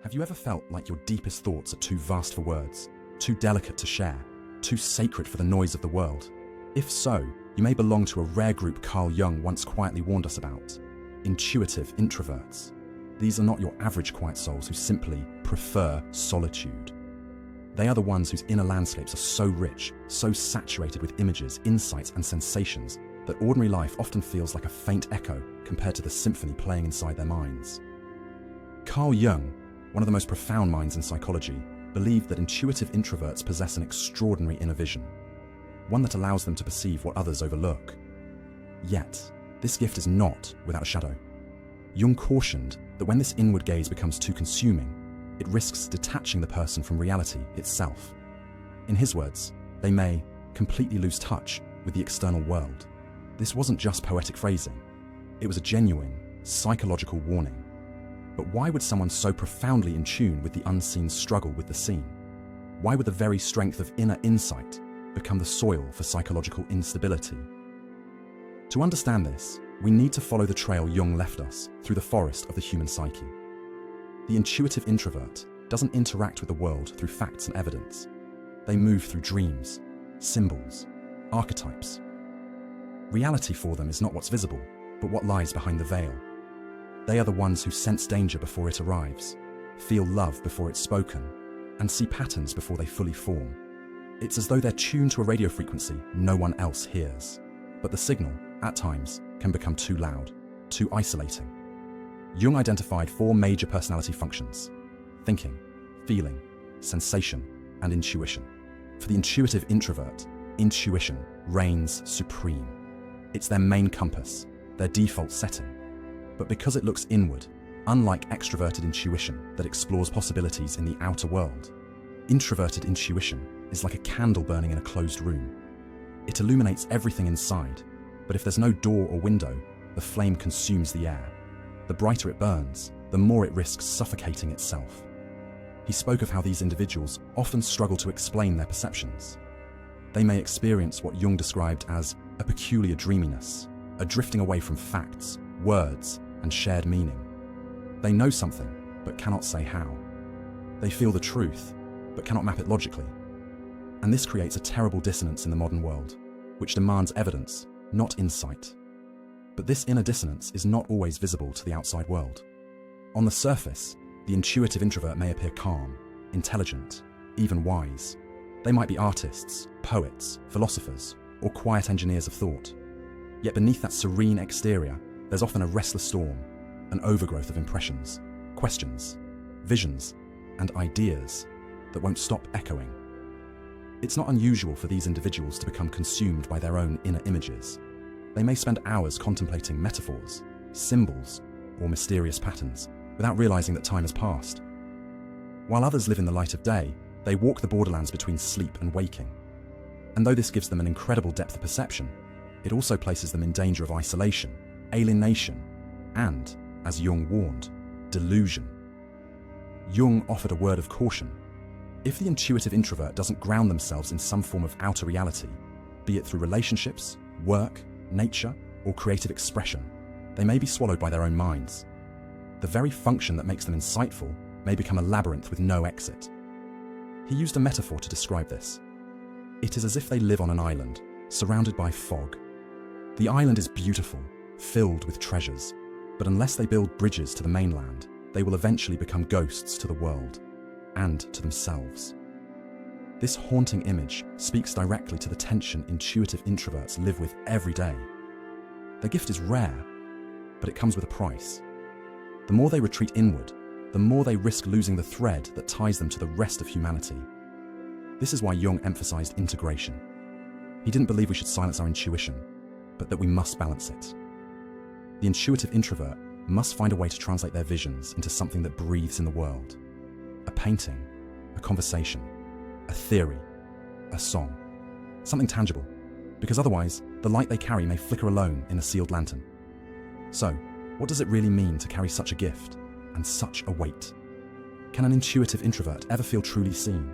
Have you ever felt like your deepest thoughts are too vast for words, too delicate to share, too sacred for the noise of the world? If so, you may belong to a rare group Carl Jung once quietly warned us about: intuitive introverts. These are not your average quiet souls who simply prefer solitude. They are the ones whose inner landscapes are so rich, so saturated with images, insights, and sensations that ordinary life often feels like a faint echo compared to the symphony playing inside their minds. Carl Jung, one of the most profound minds in psychology, believed that intuitive introverts possess an extraordinary inner vision, one that allows them to perceive what others overlook. Yet, this gift is not without a shadow. Jung cautioned that when this inward gaze becomes too consuming, it risks detaching the person from reality itself. In his words, they may completely lose touch with the external world. This wasn't just poetic phrasing. It was a genuine, psychological warning. But why would someone so profoundly in tune with the unseen struggle with the seen? Why would the very strength of inner insight become the soil for psychological instability? To understand this, we need to follow the trail Jung left us through the forest of the human psyche. The intuitive introvert doesn't interact with the world through facts and evidence. They move through dreams, symbols, archetypes. Reality for them is not what's visible, but what lies behind the veil. They are the ones who sense danger before it arrives, feel love before it's spoken, and see patterns before they fully form. It's as though they're tuned to a radio frequency no one else hears. But the signal, at times, can become too loud, too isolating. Jung identified 4 major personality functions: thinking, feeling, sensation, and intuition. For the intuitive introvert, intuition reigns supreme. It's their main compass, their default setting. But because it looks inward, unlike extroverted intuition that explores possibilities in the outer world, introverted intuition is like a candle burning in a closed room. It illuminates everything inside, but if there's no door or window, the flame consumes the air. The brighter it burns, the more it risks suffocating itself. He spoke of how these individuals often struggle to explain their perceptions. They may experience what Jung described as a peculiar dreaminess, a drifting away from facts, words, and shared meaning. They know something, but cannot say how. They feel the truth, but cannot map it logically. And this creates a terrible dissonance in the modern world, which demands evidence, not insight. But this inner dissonance is not always visible to the outside world. On the surface, the intuitive introvert may appear calm, intelligent, even wise. They might be artists, poets, philosophers, or quiet engineers of thought. Yet beneath that serene exterior, there's often a restless storm, an overgrowth of impressions, questions, visions, and ideas that won't stop echoing. It's not unusual for these individuals to become consumed by their own inner images. They may spend hours contemplating metaphors, symbols, or mysterious patterns without realizing that time has passed. While others live in the light of day, they walk the borderlands between sleep and waking. And though this gives them an incredible depth of perception, it also places them in danger of isolation, alienation, and, as Jung warned, delusion. Jung offered a word of caution. If the intuitive introvert doesn't ground themselves in some form of outer reality, be it through relationships, work, nature, or creative expression, they may be swallowed by their own minds. The very function that makes them insightful may become a labyrinth with no exit. He used a metaphor to describe this. It is as if they live on an island, surrounded by fog. The island is beautiful, filled with treasures, but unless they build bridges to the mainland, they will eventually become ghosts to the world and to themselves. This haunting image speaks directly to the tension intuitive introverts live with every day. Their gift is rare, but it comes with a price. The more they retreat inward, the more they risk losing the thread that ties them to the rest of humanity. This is why Jung emphasized integration. He didn't believe we should silence our intuition, but that we must balance it. The intuitive introvert must find a way to translate their visions into something that breathes in the world. A painting, a conversation, a theory, a song, something tangible, because otherwise the light they carry may flicker alone in a sealed lantern. So, what does it really mean to carry such a gift and such a weight? Can an intuitive introvert ever feel truly seen,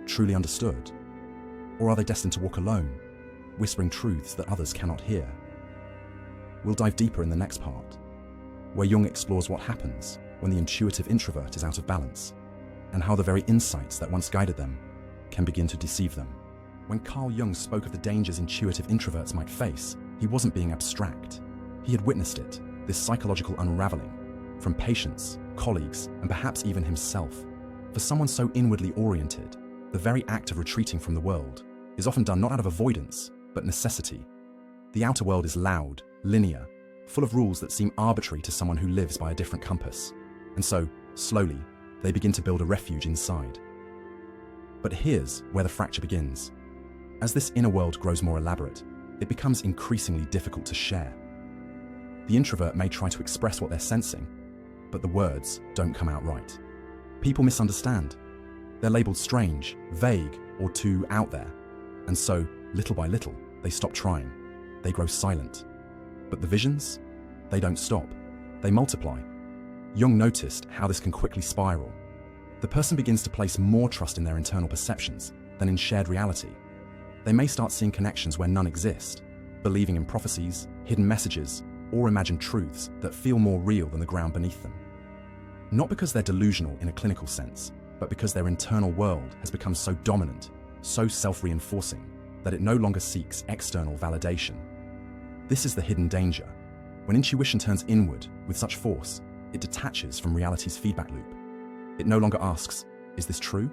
truly understood? Or are they destined to walk alone, whispering truths that others cannot hear? We'll dive deeper in the next part, where Jung explores what happens when the intuitive introvert is out of balance and how the very insights that once guided them can begin to deceive them. When Carl Jung spoke of the dangers intuitive introverts might face, he wasn't being abstract. He had witnessed it, this psychological unraveling, from patients, colleagues, and perhaps even himself. For someone so inwardly oriented, the very act of retreating from the world is often done not out of avoidance, but necessity. The outer world is loud, linear, full of rules that seem arbitrary to someone who lives by a different compass. And so, slowly, they begin to build a refuge inside. But here's where the fracture begins. As this inner world grows more elaborate, it becomes increasingly difficult to share. The introvert may try to express what they're sensing, but the words don't come out right. People misunderstand. They're labeled strange, vague, or too out there. And so, little by little, they stop trying. They grow silent. But the visions? They don't stop. They multiply. Jung noticed how this can quickly spiral. The person begins to place more trust in their internal perceptions than in shared reality. They may start seeing connections where none exist, believing in prophecies, hidden messages, or imagined truths that feel more real than the ground beneath them. Not because they're delusional in a clinical sense, but because their internal world has become so dominant, so self-reinforcing, that it no longer seeks external validation. This is the hidden danger. When intuition turns inward with such force, it detaches from reality's feedback loop. It no longer asks, "Is this true?"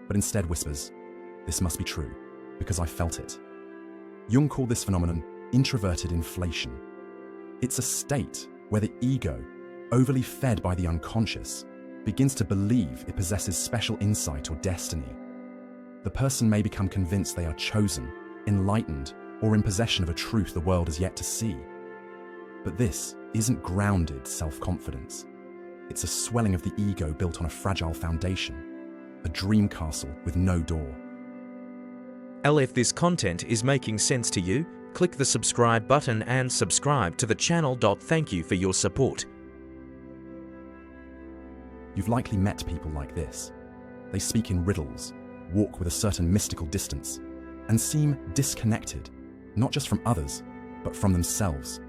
but instead whispers, "This must be true, because I felt it." Jung called this phenomenon introverted inflation. It's a state where the ego, overly fed by the unconscious, begins to believe it possesses special insight or destiny. The person may become convinced they are chosen, enlightened, or in possession of a truth the world has yet to see. But this isn't grounded self-confidence. It's a swelling of the ego built on a fragile foundation, a dream castle with no door. If this content is making sense to you, click the subscribe button and subscribe to the channel. Thank you for your support. You've likely met people like this. They speak in riddles, walk with a certain mystical distance, and seem disconnected, not just from others, but from themselves.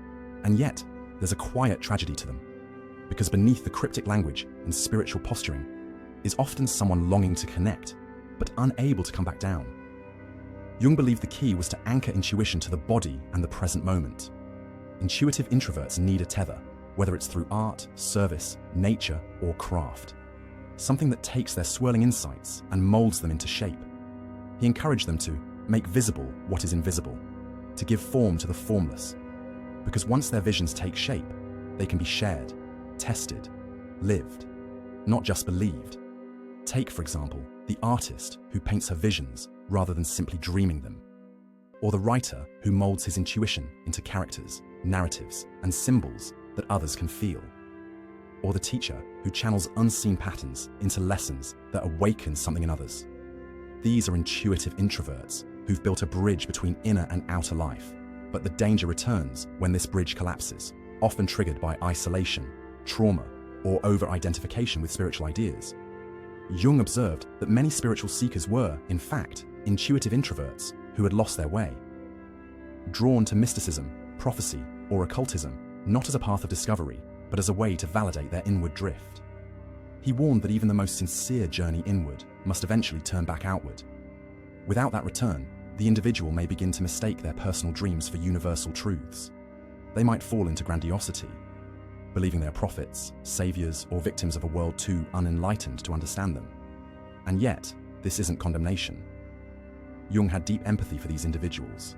And yet, there's a quiet tragedy to them, because beneath the cryptic language and spiritual posturing is often someone longing to connect, but unable to come back down. Jung believed the key was to anchor intuition to the body and the present moment. Intuitive introverts need a tether, whether it's through art, service, nature, or craft. Something that takes their swirling insights and molds them into shape. He encouraged them to make visible what is invisible, to give form to the formless. Because once their visions take shape, they can be shared, tested, lived, not just believed. Take, for example, the artist who paints her visions rather than simply dreaming them, or the writer who molds his intuition into characters, narratives, and symbols that others can feel, or the teacher who channels unseen patterns into lessons that awaken something in others. These are intuitive introverts who've built a bridge between inner and outer life, but the danger returns when this bridge collapses, often triggered by isolation, trauma, or over-identification with spiritual ideas. Jung observed that many spiritual seekers were, in fact, intuitive introverts who had lost their way. Drawn to mysticism, prophecy, or occultism, not as a path of discovery, but as a way to validate their inward drift. He warned that even the most sincere journey inward must eventually turn back outward. Without that return, the individual may begin to mistake their personal dreams for universal truths. They might fall into grandiosity, believing they are prophets, saviors, or victims of a world too unenlightened to understand them. And yet, this isn't condemnation. Jung had deep empathy for these individuals.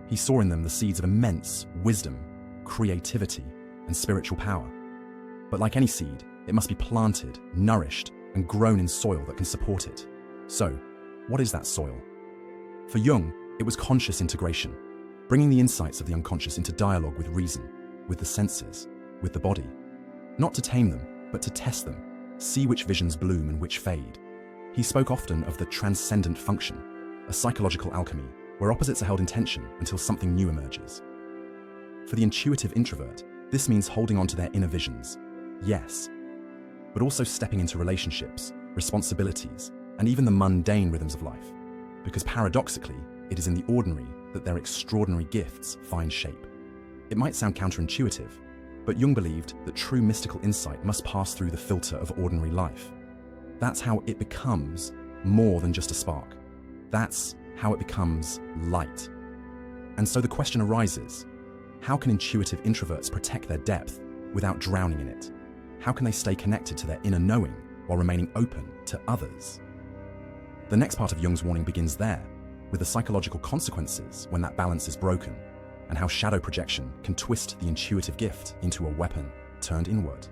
He saw in them the seeds of immense wisdom, creativity, and spiritual power. But like any seed, it must be planted, nourished, and grown in soil that can support it. So, what is that soil? For Jung, it was conscious integration, bringing the insights of the unconscious into dialogue with reason, with the senses, with the body. Not to tame them, but to test them, see which visions bloom and which fade. He spoke often of the transcendent function, a psychological alchemy, where opposites are held in tension until something new emerges. For the intuitive introvert, this means holding on to their inner visions, yes, but also stepping into relationships, responsibilities, and even the mundane rhythms of life, because paradoxically, it is in the ordinary that their extraordinary gifts find shape. It might sound counterintuitive, but Jung believed that true mystical insight must pass through the filter of ordinary life. That's how it becomes more than just a spark. That's how it becomes light. And so the question arises, how can intuitive introverts protect their depth without drowning in it? How can they stay connected to their inner knowing while remaining open to others? The next part of Jung's warning begins there, with the psychological consequences when that balance is broken, and how shadow projection can twist the intuitive gift into a weapon turned inward.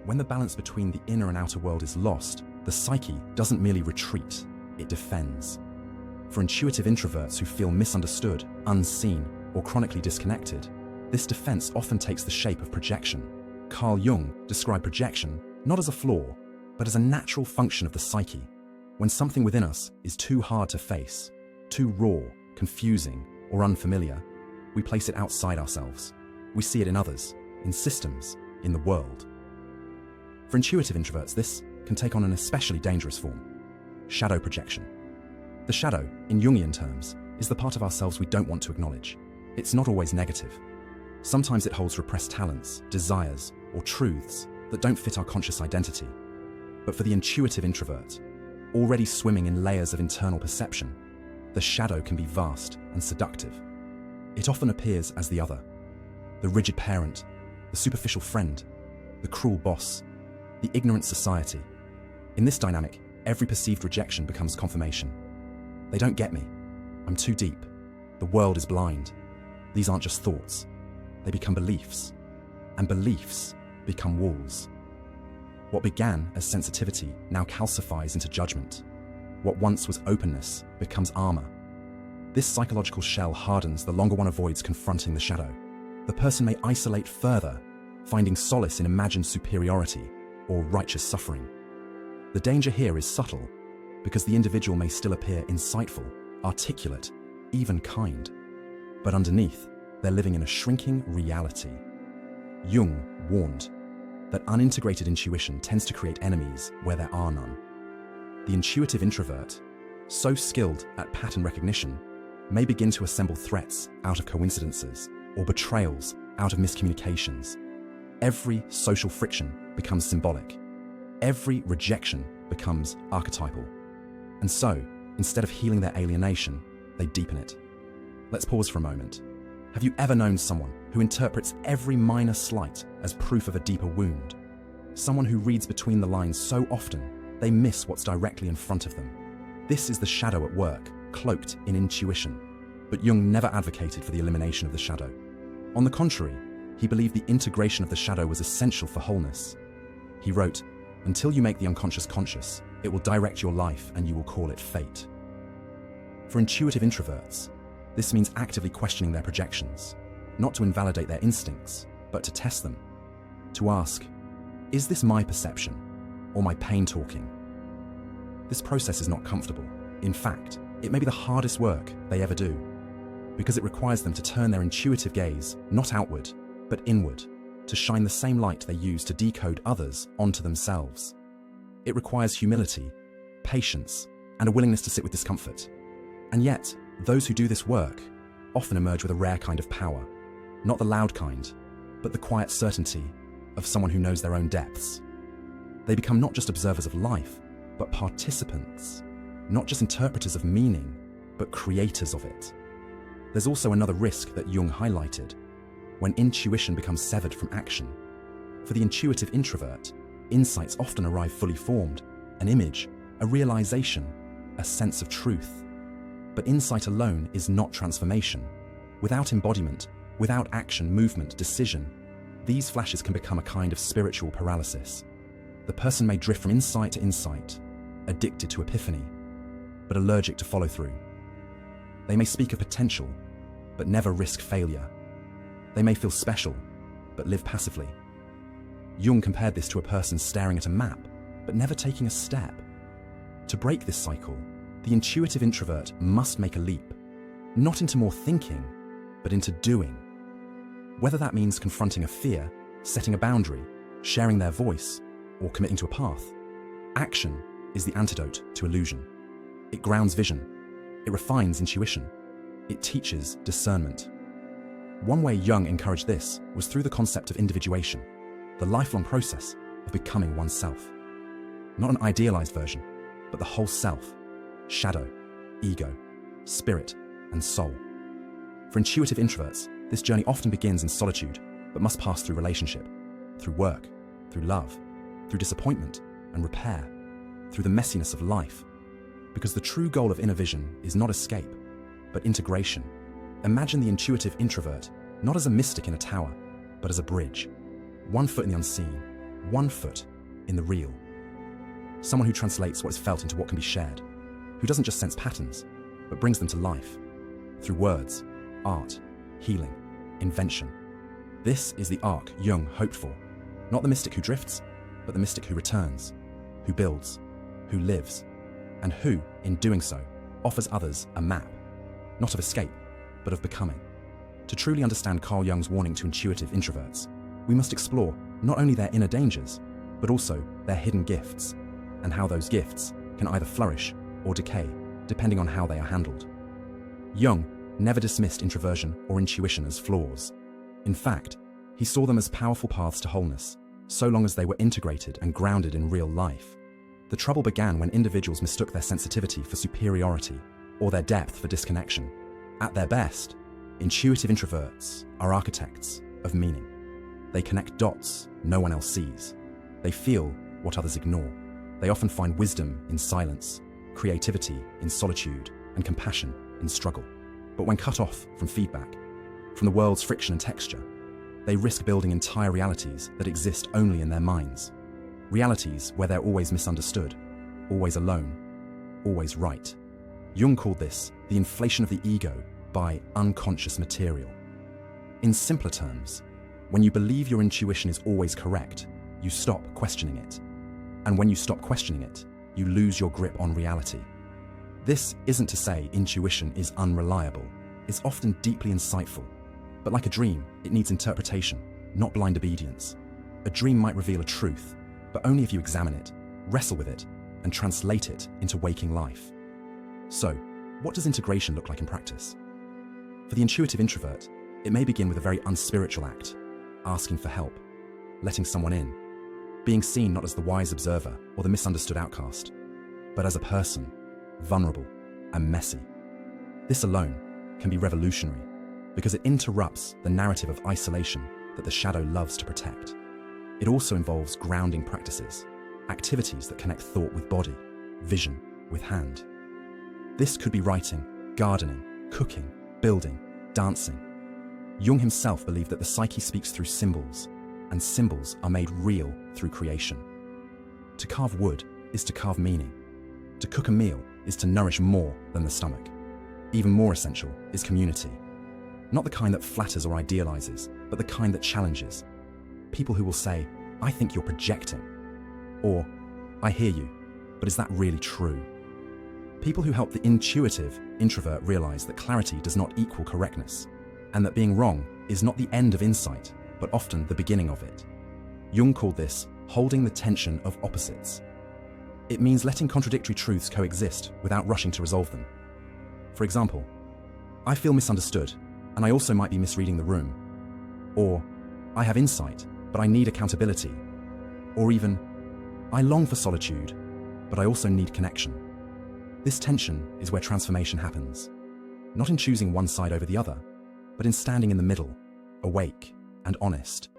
When the balance between the inner and outer world is lost, the psyche doesn't merely retreat, it defends. For intuitive introverts who feel misunderstood, unseen, or chronically disconnected, this defense often takes the shape of projection. Carl Jung described projection not as a flaw, but as a natural function of the psyche. When something within us is too hard to face, too raw, confusing, or unfamiliar, we place it outside ourselves. We see it in others, in systems, in the world. For intuitive introverts, this can take on an especially dangerous form: shadow projection. The shadow, in Jungian terms, is the part of ourselves we don't want to acknowledge. It's not always negative. Sometimes it holds repressed talents, desires, or truths that don't fit our conscious identity. But for the intuitive introvert, already swimming in layers of internal perception, the shadow can be vast and seductive. It often appears as the other: the rigid parent, the superficial friend, the cruel boss, the ignorant society. In this dynamic, every perceived rejection becomes confirmation. They don't get me. I'm too deep. The world is blind. These aren't just thoughts. They become beliefs. And beliefs become walls. What began as sensitivity now calcifies into judgment. What once was openness becomes armor. This psychological shell hardens the longer one avoids confronting the shadow. The person may isolate further, finding solace in imagined superiority or righteous suffering. The danger here is subtle, because the individual may still appear insightful, articulate, even kind. But underneath, they're living in a shrinking reality. Jung warned that unintegrated intuition tends to create enemies where there are none. The intuitive introvert, so skilled at pattern recognition, may begin to assemble threats out of coincidences or betrayals out of miscommunications. Every social friction becomes symbolic. Every rejection becomes archetypal. And so, instead of healing their alienation, they deepen it. Let's pause for a moment. Have you ever known someone who interprets every minor slight as proof of a deeper wound? Someone who reads between the lines so often, they miss what's directly in front of them. This is the shadow at work, cloaked in intuition. But Jung never advocated for the elimination of the shadow. On the contrary, he believed the integration of the shadow was essential for wholeness. He wrote, "Until you make the unconscious conscious, it will direct your life and you will call it fate." For intuitive introverts, this means actively questioning their projections, not to invalidate their instincts, but to test them. To ask, is this my perception or my pain talking? This process is not comfortable. In fact, it may be the hardest work they ever do, because it requires them to turn their intuitive gaze not outward, but inward, to shine the same light they use to decode others onto themselves. It requires humility, patience, and a willingness to sit with discomfort. And yet, those who do this work often emerge with a rare kind of power, not the loud kind, but the quiet certainty of someone who knows their own depths. They become not just observers of life, but participants, not just interpreters of meaning, but creators of it. There's also another risk that Jung highlighted: when intuition becomes severed from action. For the intuitive introvert, insights often arrive fully formed: an image, a realization, a sense of truth. But insight alone is not transformation. Without embodiment, without action, movement, decision, these flashes can become a kind of spiritual paralysis. The person may drift from insight to insight, addicted to epiphany, but allergic to follow through. They may speak of potential, but never risk failure. They may feel special, but live passively. Jung compared this to a person staring at a map, but never taking a step. To break this cycle, the intuitive introvert must make a leap, not into more thinking, but into doing. Whether that means confronting a fear, setting a boundary, sharing their voice, or committing to a path, action is the antidote to illusion. It grounds vision. It refines intuition. It teaches discernment. One way Jung encouraged this was through the concept of individuation, the lifelong process of becoming oneself. Not an idealized version, but the whole self, shadow, ego, spirit, and soul. For intuitive introverts, this journey often begins in solitude, but must pass through relationship, through work, through love, through disappointment and repair, through the messiness of life. Because the true goal of inner vision is not escape, but integration. Imagine the intuitive introvert not as a mystic in a tower, but as a bridge. One foot in the unseen, one foot in the real. Someone who translates what is felt into what can be shared, who doesn't just sense patterns, but brings them to life through words, art, healing, invention. This is the arc Jung hoped for. Not the mystic who drifts, but the mystic who returns, who builds, who lives, and who, in doing so, offers others a map, not of escape, but of becoming. To truly understand Carl Jung's warning to intuitive introverts, we must explore not only their inner dangers, but also their hidden gifts, and how those gifts can either flourish or decay, depending on how they are handled. Jung never dismissed introversion or intuition as flaws. In fact, he saw them as powerful paths to wholeness, so long as they were integrated and grounded in real life. The trouble began when individuals mistook their sensitivity for superiority, or their depth for disconnection. At their best, intuitive introverts are architects of meaning. They connect dots no one else sees. They feel what others ignore. They often find wisdom in silence, creativity in solitude, and compassion in struggle. But when cut off from feedback, from the world's friction and texture, they risk building entire realities that exist only in their minds. Realities where they're always misunderstood, always alone, always right. Jung called this the inflation of the ego by unconscious material. In simpler terms, when you believe your intuition is always correct, you stop questioning it. And when you stop questioning it, you lose your grip on reality. This isn't to say intuition is unreliable. It's often deeply insightful. But like a dream, it needs interpretation, not blind obedience. A dream might reveal a truth, but only if you examine it, wrestle with it, and translate it into waking life. So, what does integration look like in practice? For the intuitive introvert, it may begin with a very unspiritual act, asking for help, letting someone in, being seen not as the wise observer or the misunderstood outcast, but as a person, vulnerable and messy. This alone can be revolutionary because it interrupts the narrative of isolation that the shadow loves to protect. It also involves grounding practices, activities that connect thought with body, vision with hand. This could be writing, gardening, cooking, building, dancing. Jung himself believed that the psyche speaks through symbols, and symbols are made real through creation. To carve wood is to carve meaning. To cook a meal is to nourish more than the stomach. Even more essential is community. Not the kind that flatters or idealizes, but the kind that challenges. People who will say, "I think you're projecting," or "I hear you, but is that really true?" People who help the intuitive introvert realize that clarity does not equal correctness, and that being wrong is not the end of insight, but often the beginning of it. Jung called this holding the tension of opposites. It means letting contradictory truths coexist without rushing to resolve them. For example, "I feel misunderstood, and I also might be misreading the room." Or, "I have insight, but I need accountability." Or even, "I long for solitude, but I also need connection." This tension is where transformation happens. Not in choosing one side over the other, but in standing in the middle, awake and honest.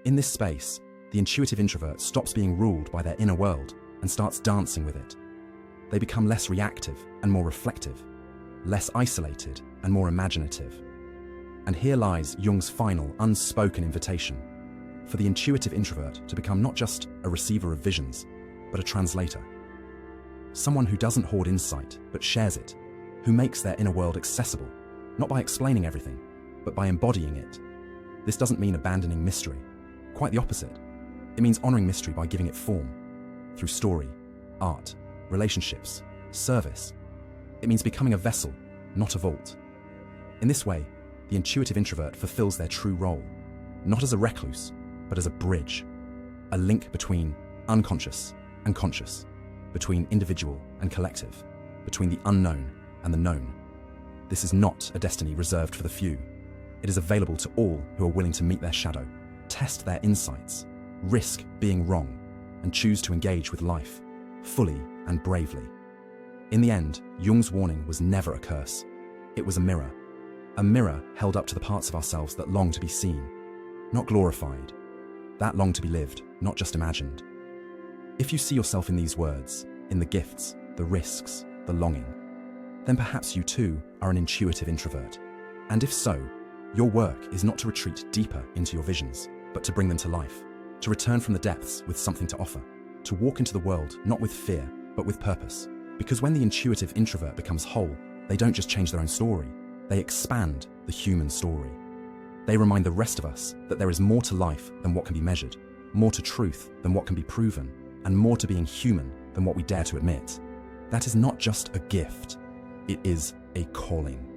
In this space, the intuitive introvert stops being ruled by their inner world and starts dancing with it. They become less reactive and more reflective, less isolated and more imaginative. And here lies Jung's final, unspoken invitation for the intuitive introvert to become not just a receiver of visions, but a translator. Someone who doesn't hoard insight, but shares it, who makes their inner world accessible, not by explaining everything, but by embodying it. This doesn't mean abandoning mystery. Quite the opposite. It means honoring mystery by giving it form, through story, art, relationships, service. It means becoming a vessel, not a vault. In this way, the intuitive introvert fulfills their true role, not as a recluse, but as a bridge, a link between unconscious and conscious, between individual and collective, between the unknown and the known. This is not a destiny reserved for the few. It is available to all who are willing to meet their shadow, test their insights, risk being wrong, and choose to engage with life, fully and bravely. In the end, Jung's warning was never a curse. It was a mirror held up to the parts of ourselves that long to be seen, not glorified, that long to be lived, not just imagined. If you see yourself in these words, in the gifts, the risks, the longing, then perhaps you too are an intuitive introvert. And if so, your work is not to retreat deeper into your visions, but to bring them to life, to return from the depths with something to offer, to walk into the world not with fear, but with purpose. Because when the intuitive introvert becomes whole, they don't just change their own story, they expand the human story. They remind the rest of us that there is more to life than what can be measured, more to truth than what can be proven, and more to being human than what we dare to admit. That is not just a gift, it is a calling.